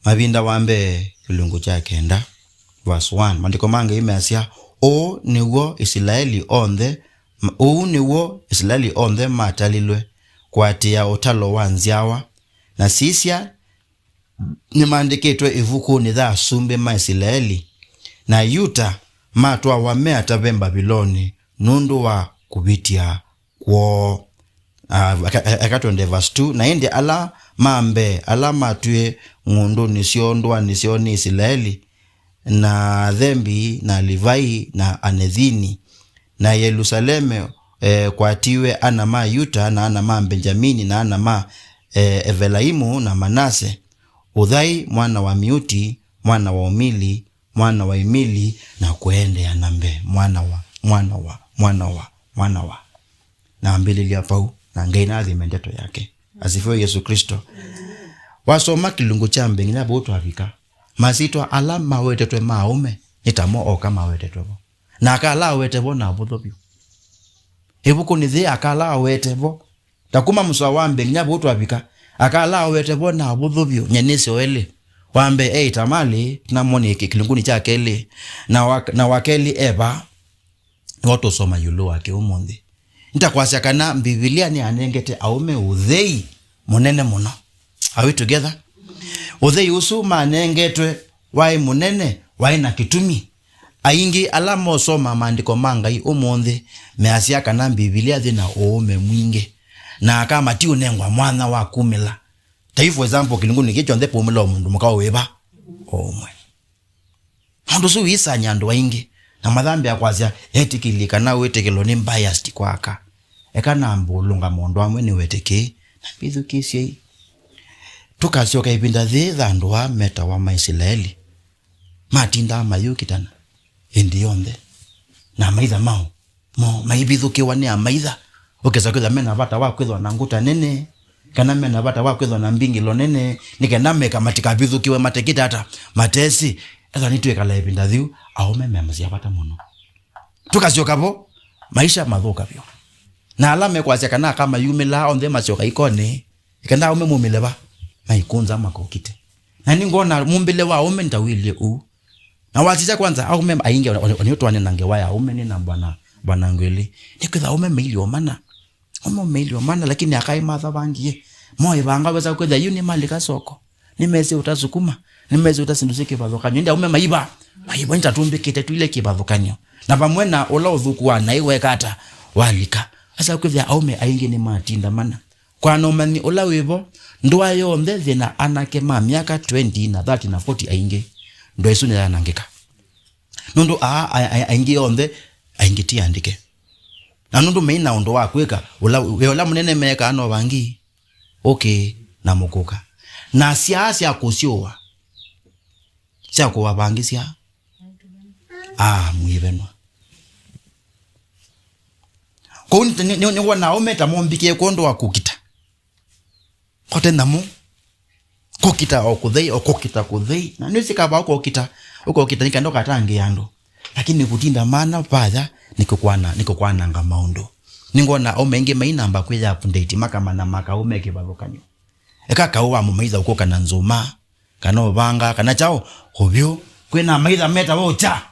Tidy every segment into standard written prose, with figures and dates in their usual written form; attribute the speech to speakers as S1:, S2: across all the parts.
S1: Mavinda wambe kilungu cha kenda verse 1 mandiko mange imeasia o niwo Israeli onthe matalilwe kwatia utalo wanziawa na sisia nimandikitwe ivuku ni tha sumbe ma Israeli na Yuta matwa wamea tave Babiloni nundu wa kubitia kwo. Akatonde verse 2 na indi ala mambe ala matwe ngundu nisiondwa nisioni Israeli na Thembi na Livai na Anethini na Yerusaleme kwatiwe anama Yuta na anama Benjamini na anama Evelaimu na Manase. Udhai mwana wa Miuti mwana wa Umili mwana wa Imili na kuende anambe mwana wa na ambili liapau na ngaina adhimendeto yake. Asifiwe Yesu Kristo. Wasoma kilungu cha mbengina boto afika masitwa alama wetetwe maume itamo oka mawetetwe na akala wetebo na bodobyo ebuko nithi akala wetebo takuma muswa wambe nya boto afika akala wetebo na bodobyo nyenese wele wambe tamali na moni kilunguni cha kele na wakeli eba watu soma yulo wake umonde nitakwasya kana Biblia ni anengete aume udhei munene muno. Are we together? Udhei usu manengetwe wai munene wai na kitumi aingi alamo soma maandiko mangai umonde measia kana Biblia thina uume mwinge na kama ti unengwa mwana wa kumila taifu example kilunguni kicho ndepo umila mundu mukao weba omwe handu su isa nyando waingi na madhambi akwazia etikilika na wetekelo ni biased kwaka ekana mbulunga mondo amwe ni weteke na bithukisye tukasyoka ipinda thandu wa meta wa Maisraeli matinda mayukitana endi yonde na maitha mao maibithukiwa ni amaitha ukeza kwitha mena bata wa kwithwa na nguta nene kana mena bata wa kwithwa na mbingilo nene nikename kamatika bithukiwe matekita hata matesi eza nitwekala ipinda thiu aume memazia bata muno tukasyoka bo maisha mathuka byo na alame kwasya kana kama yumila onthe masyoka ikone ikenda aume mumile ba maikunza makokite na ningona mumbile wa aume ntawili na waziza kwanza aume ainge onitwane nange waya aume ni na bwana ngweli nikitha aume milio mana lakini akai matha bangie moyo banga weza kwetha yuni malika soko nimezi utasukuma nimezi utasindusike badhokanyo ndia aume maiba nitatumbikite tuile kibadhokanyo na pamwena ola uthukuwa na iwe kata walika asa kwetha aume ainge ni matinda mana kwa nomani ola wibo ndwa yonde thina anake ma miaka 20 na 30 na 40 ainge ndo esu ni anangika nundu ainge yonde ainge ti andike na nundu meina ondo wa kweka ola munene meka ano bangi okay na mukuka na siasa akusiowa sia kwa bangi sia muibenwa ko ni wana ometa mombike kondo wa kukita kote namu kokita okokita kudhei na nisika ba okokita nikando katange yando lakini kutinda mana padha nikokwana nga maundo ningona omenge mainamba kweza update makamana makaume kibalukanyo eka kauwa mumaiza ukoka na nzoma kana obanga kana chao hobyo kwena maiza meta wocha.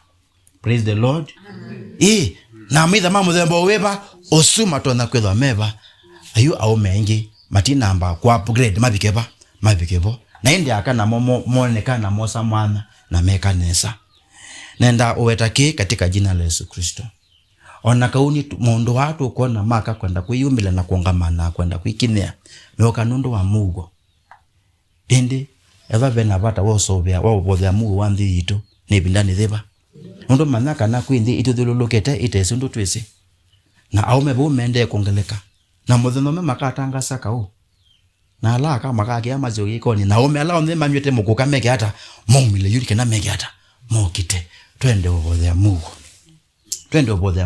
S1: Praise the Lord. Na maiza mamu zembo weba osuma tona kweza meba ayu aumengi matinamba kwa upgrade mabikebo na indi akana monekana mosa mwana na mekanesa nenda uwetake katika jina la Yesu Kristo. Ona kauni mondo watu kuona maka kwenda kuyumbila na kuongamana kwenda kuikinea meoka nundu wa mugo indi eva bena bata wosobya wobodya mugo wandi ito nebindani theba ndo manaka na kwindi ito dhululukete itesundu twese na aume bo mende kongeleka na mudhono makatanga sakao na alaka makake amazogi koni na aume ala onde manywete mukuka mege hata momile yulike na mege hata mokite twende obodya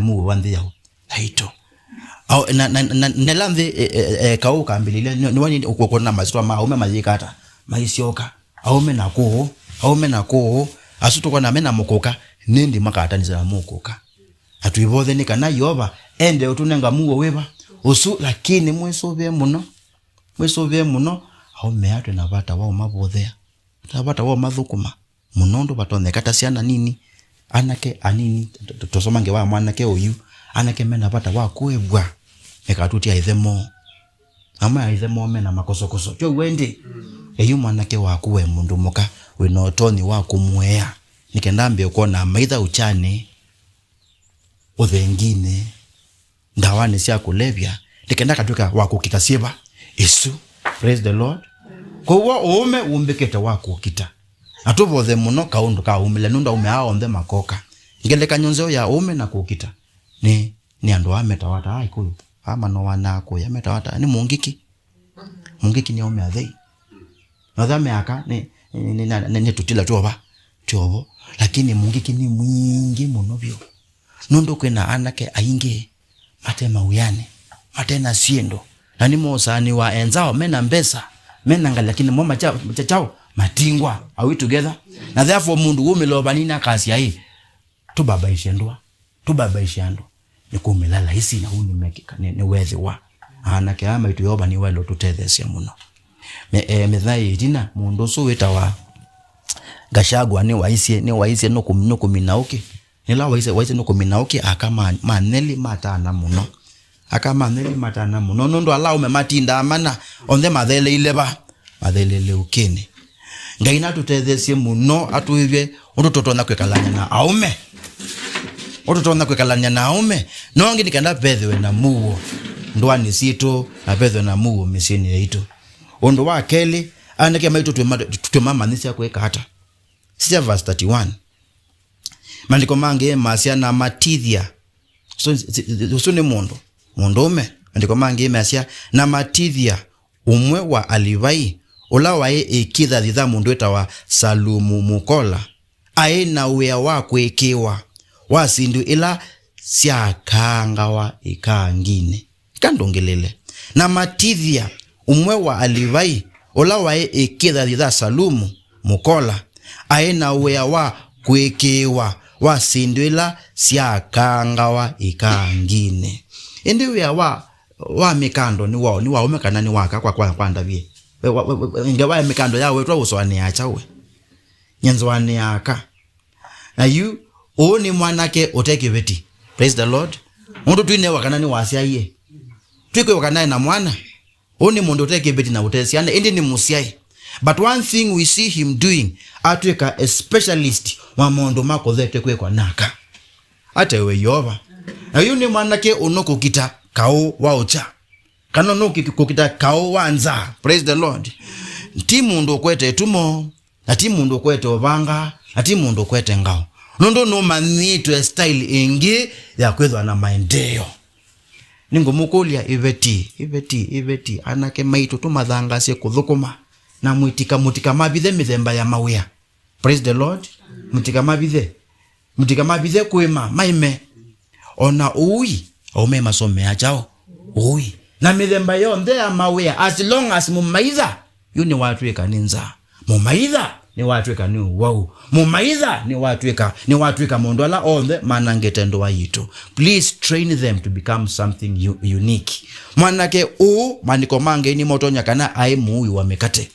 S1: mugo wandi yao haito au nelandhe kauka mbilile ni wani ukokona mazitwa aume mazikata maisioka aume nako asutuko na mena mukuka nindi makata niza mukuka atuibodhe nikana yoba ende utunenga mugo weba usu lakini mwesobye muno aume atwe na bata wao mabodhea tabata wa mathukuma munondo batoneka tasiana nini anake anini tosomange wa mwanake uyu anake mena bata wa kuebwa ekatutia ithemo ama ithemo mena makosokoso cyo wende eyu mwanake wa kuwe mundu muka we no toni wa kumwea nikendambe ukona maitha uchane uthengine ndawane cia kulevya nikenda katuka wa kukikasiba Yesu praise the Lord kwa ume umbekete wa kukita atubothe muno kaundu ka umile nunda ume aonde makoka ngeleka nyonzeo ya ume na kukita ni andu ametawata ai kuyu ama no wanako ya metawata ni mungiki ni ume athei nathame aka ni tutila chobo lakini mungiki ni mwingi muno byo nundu kwena anake aingi matema uyane matena siendo na ni mosani wa enzao mena mbesa mena ngali lakini moma chao matingwa are we together na therefore mundu umeloba nina kasi hii tubabaishe ando nikumilala hisi na huni mekika ni wethi wa anake ama ituyoba ni welo tutethesia muno methai dina mundu so weta wa Gachagua ni waisie no kuminauki nila waise no kuminauki akama maneli matana muno nondo ala ume matinda amana onde mathele ileba mathele ukini ngaina tutethesie muno atuivye utotona kwekalanya na aume nongi nikanda pethwe na muo ndwani sito na pethwe na muo misini yetu ondo wa keli anake maitu tumama nisi akweka hata sija verse 31 mandiko mange masia na matithia so ni mondo ume mandiko mange masia na matithia umwe wa Alivai ola wae ikitha thitha mundu etawa Salumu mukola aina wea wa kwekewa wasindu ila siakanga wa ikangine ikandongelele na matithia umwe wa Alivai ola wae ikitha thitha Salumu mukola aina wea wa kwekewa wasindu ila siakanga wa ikangine indi wea wa mikando ni wa umekana ni waka kwa ndavie ingawa mikando yawe twa uswane acha we nyenzoane aka na you oni mwanake oteke beti praise the Lord mundu twine wakana ni wasia ye twike wakana na mwana oni mundu oteke beti na utesiana indi ni musiai but one thing we see him doing atweka a specialist wa mondo mako thete kwa naka ate we yoba na you ni mwanake onoko kita kao waocha kana no kukita kao wanza praise the Lord timu ndo kwete tumo na timu ndo kwete obanga na timu ndo kwete ngao nondo no manito style ingi ya kwethwa na maendeleo ningo mukolia iveti anake maito tumathanga se kuthukuma na mutika mabithe mithemba ya mawia praise the Lord mutika mabithe kwema maime ona ui ome masome achao ui na mithemba yonde ya mawea as long as mumaitha yuni watu ekaninza mumaitha ni watu ekani wow mumaitha ni watu ekamondola onde manangetendo wa yitu please train them to become something unique mwanake maniko mange ni motonya kana ai muyu wa mekate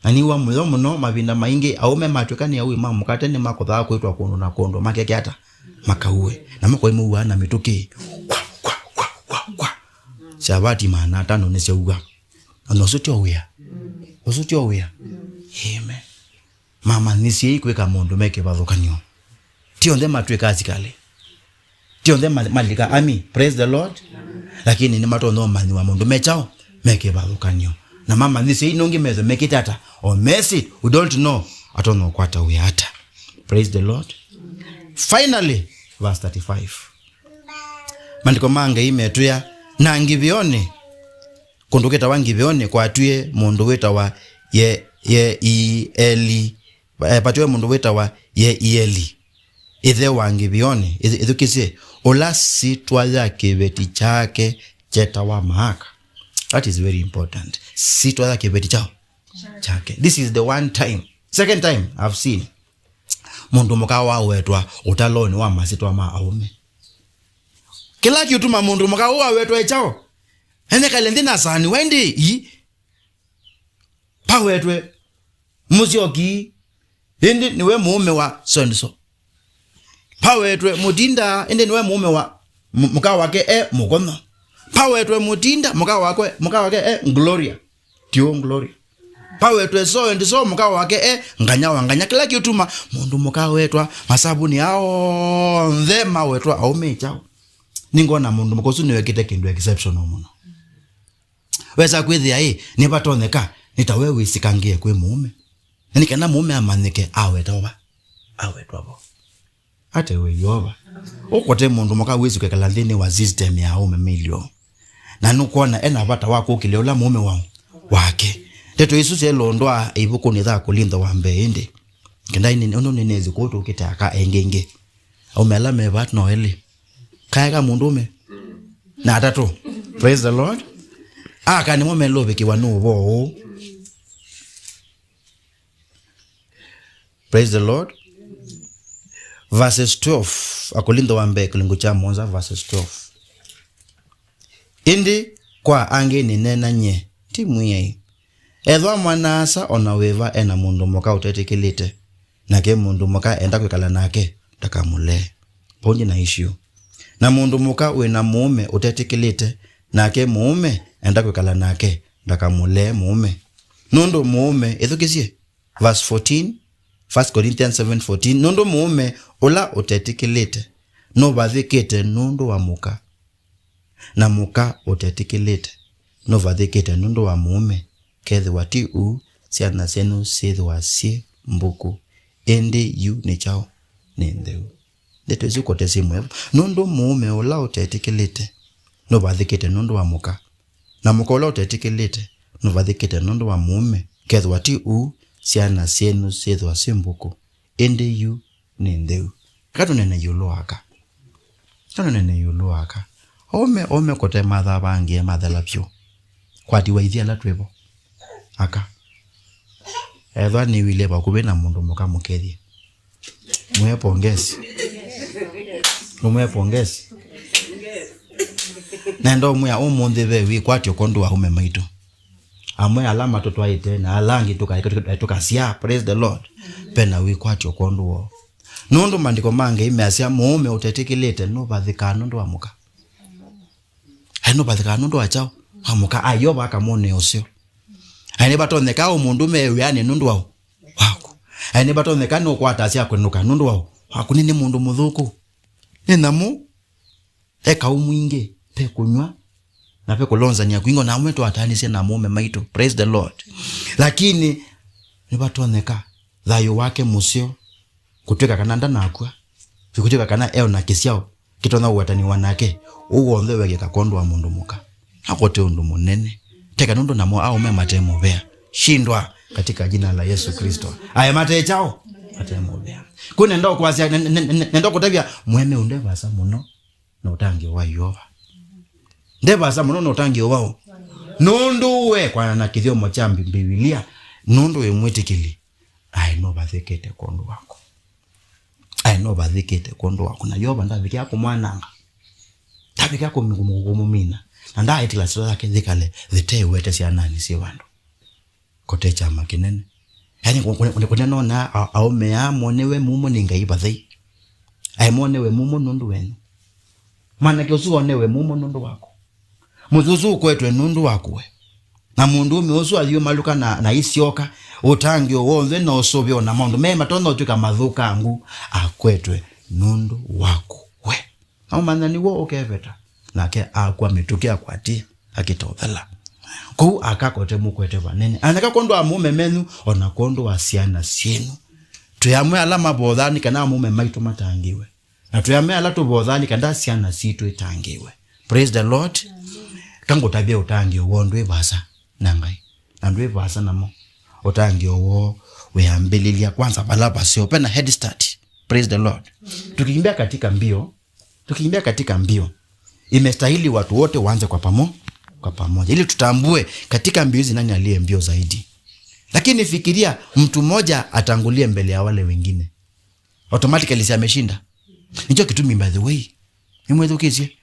S1: ani wa muyo muno mavinda maingi aume matweka ni awi mamukate ni makotha kwetwa kondo na kondo makeke hata makauwe na mako imuwa na mituki kwa sabati mana tano ne seuga anosutyo wea amen mama nisi ikweka mondo meke bathukanyo tio ndema tweka azikale tio ndema malika ami praise the Lord lakini ni matondo mani wa mondo mechao meke bathukanyo na mama nisi inongi mezo make it hata or mess it we don't know atono kwata we hata praise the Lord finally verse 35 mandiko mange imetuya na ngivione kondoketa wangivione kwa atuye mundu weta wa ye Eli patwe mundu weta wa ye Eli ithe wangivione ithukise ola sitwa yake beti chake cheta wa mahaka that is very important sitwa yake beti chake this is the one time second time I've seen mundu mukawa wetwa utaloni wa masitwa ma aume kila kitu mundu mukawa wetwa echao ene kalendina sani wendi pawetwe Musyoki indi niwe muume wa so pawetwe Mutinda indi niwe muume wa muka wake Mugono pawetwe Mutinda muka wake Gloria tio Gloria pawetwe so muka wake nganya kila kitu mundu muka wetwa masabuni yao ndema wetwa aume chao ningona mundu mukosu niwe kite kindu exceptional muno weza kwithia ni batoneka nitawe wisikangie kwe muume ni kana muume amanike awetwa bo ate we yoba okote mundu muka wisi kwekala ndini wa system ya aume milio na nukuona ena bata wako kileola muume wangu wake teto Yesu selondwa ibuko ni tha kulinda wambe inde kenda ini ono nenezi koto kitaka engenge au melame bat no eli kaya mundume na atatu praise the Lord kani mo melobe ki wanu bo praise the Lord verses 12 akulinda wambe kulingo cha monza verses 12 indi kwa ange ni nena nye timu yei edwa mwanasa onaweva ena mundu muka utetikilite nake mundu muka enda kwikala nake takamule ponje na issue na mundu muka wena muume utetikilite nake muume enda kwikala nake takamule muume nundu muume ethukisie verse 14 1 Corinthians 7:14 nundu muume ula utetikilite no bathikite nundu wa muka na muka utetikilite no bathikite nundu wa muume kethe wati siana senu sethe wasie mbuku ende yu ni chao nendeu ndeto zikote simwe nundu muume ola utetikilite no bathikite nundu wa muka na muka ola utetikilite no bathikite nundu wa muume kethe wati siana senu sethe wasie mbuku ende yu nendeu katu nene yulo aka ome kote madha bangi madhala pyo kwati waithia la twebo aka edwa ni wile bakube na mundu muka mukethie mwe pongezi nendo mwe omunde bewi kwatyo kondo wa hume maito amwe alama toto aite na alangi tukasia praise the Lord pena wi kwatyo kondo wo nundu mandiko mange imeasia muume utetikilite no bathika nundu wa muka no bathika nundu wa chao amuka ayoba akamone osio aine batoneka umundu meyane nundu wako aine batoneka no kwatasia kwenuka nundu wako nini mundu muthuku ninamu eka umwinge pe kunywa na pe kulonza nya kuingo na mweto atanise na muume maito praise the Lord lakini ni batoneka thayo wake musio kutweka kananda nakwa fikutweka kana na kisiao kitona uwatani wanake uwonde wege kakondo wa mundu muka akote undu munene teka nundu namo au matemo bea shindwa katika jina la Yesu Kristo aya mate chao matemo bea kune ndo kwazia nendo kutabia mweme undebasa muno na utangi wa Yehova ndebasa muno na utangi wao nundu we kwa na kithio mochambi Biblia nundu we mwitikili no bathikete kondo wako no bathikete kondo wako na Yoba ndaviki yako mwananga tabiki yako mumina na nda itila sura yake thikale thite wete cia nani si wandu kote chama kinene yani kuna nona aume amonewe mumo ningaiba thai aimonewe mumo nundu wenu maana kiosu onewe mumo nundu wako muzuzu kwetwe nundu wako na mundu umeosu aliyo maluka na isioka utangio wonze na osobyo na maundu mema tono tuka madhuka angu akwetwe nundu wako we au manani wo okeveta nake akwa mitukia kwati akitothela ku akakote mukwete banene anaka kondo amume menu ona kondo asiana sienu tuyamwe alama bodhani kana amume maito matangiwe na tuyamwe ala to bodhani kana asiana situ itangiwe praise the Lord kango tabia utangio wondwe basa nangai andwe basa namo utangio wo weambelilia kwanza balaba sio pena head start praise the Lord tukikimbia katika mbio imestahili watu wote waanze kwa pamoja ili tutambue katika mbio hizi nani aliye mbio zaidi. Lakini fikiria mtu mmoja atangulie mbele ya wale wengine, automatically si ameshinda. Nicho kitu by the way imwethukizie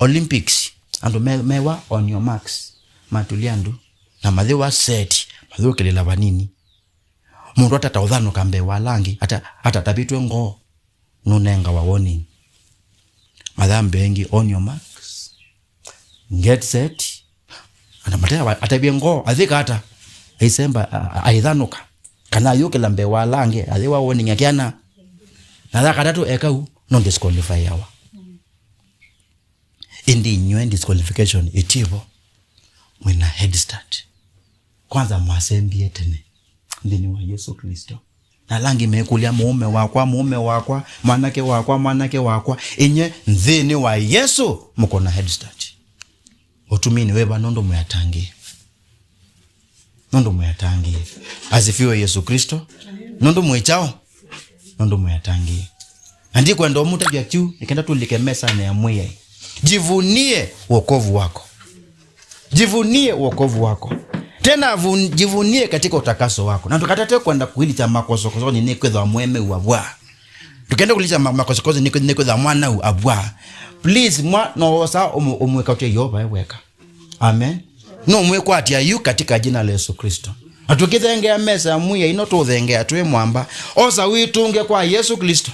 S1: Olympics and mewa on your marks matuliandu na mathewa set athukilela vanini mundu atataudhano kambe walangi hata tabitwe ngo nunenga wa warning madhambi engi on your marks get set ana mataya atabie ngo athika hata isemba aidhanuka kana yukela mbe walangi athiwa warning akiana na thaka tatu ekau non disqualify yawa indi nywe disqualification itivo mwina head start kwanza mwasembie tene ndini wa Yesu Kristo na langi mekulia muume wakwa mwanake wakwa inye ndini wa Yesu mko na head start otumini weba nondo muyatangi azifiwe Yesu Kristo nondo muyatangi andi kwenda omuta bya tu ikenda tulikemesa na ya mwiye jivunie wokovu wako tena jivunie katika utakaso wako na tukatate kwenda kuilicha makosokozo ni kweza mweme uabwa tukenda kulicha makosokozo ni kweza mwana uabwa please no osa omweka utie yoba weka amen no mweka atia yu katika jina la Yesu Kristo atukithengea mesa mwiye ino tuthengea tuwe mwamba osa witunge kwa Yesu Kristo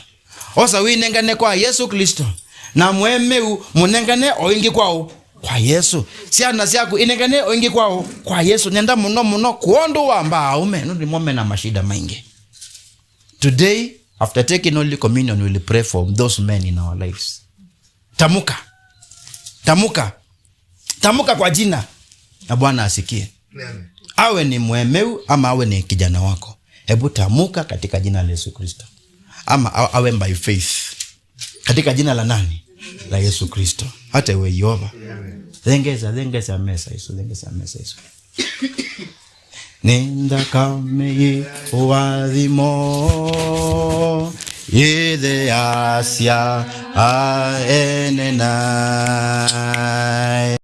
S1: osa winengane kwa Yesu Kristo na mweme munengane oingi kwao kwa Yesu siana siaku inengane oingi kwao kwa Yesu nenda muno kuondo wamba aume ndi mume na mashida maingi. Today after taking Holy Communion we will pray for those men in our lives. Tamuka kwa jina na Bwana asikie. Awe ni mwemeu ama awe ni kijana wako, hebu tamuka katika jina la Yesu Kristo, ama awe by faith katika jina la nani? La Yesu Kristo. Hata iwe Yehova. Thengeza mesa Yesu. Nenda kame wadhimo yede asya aenenai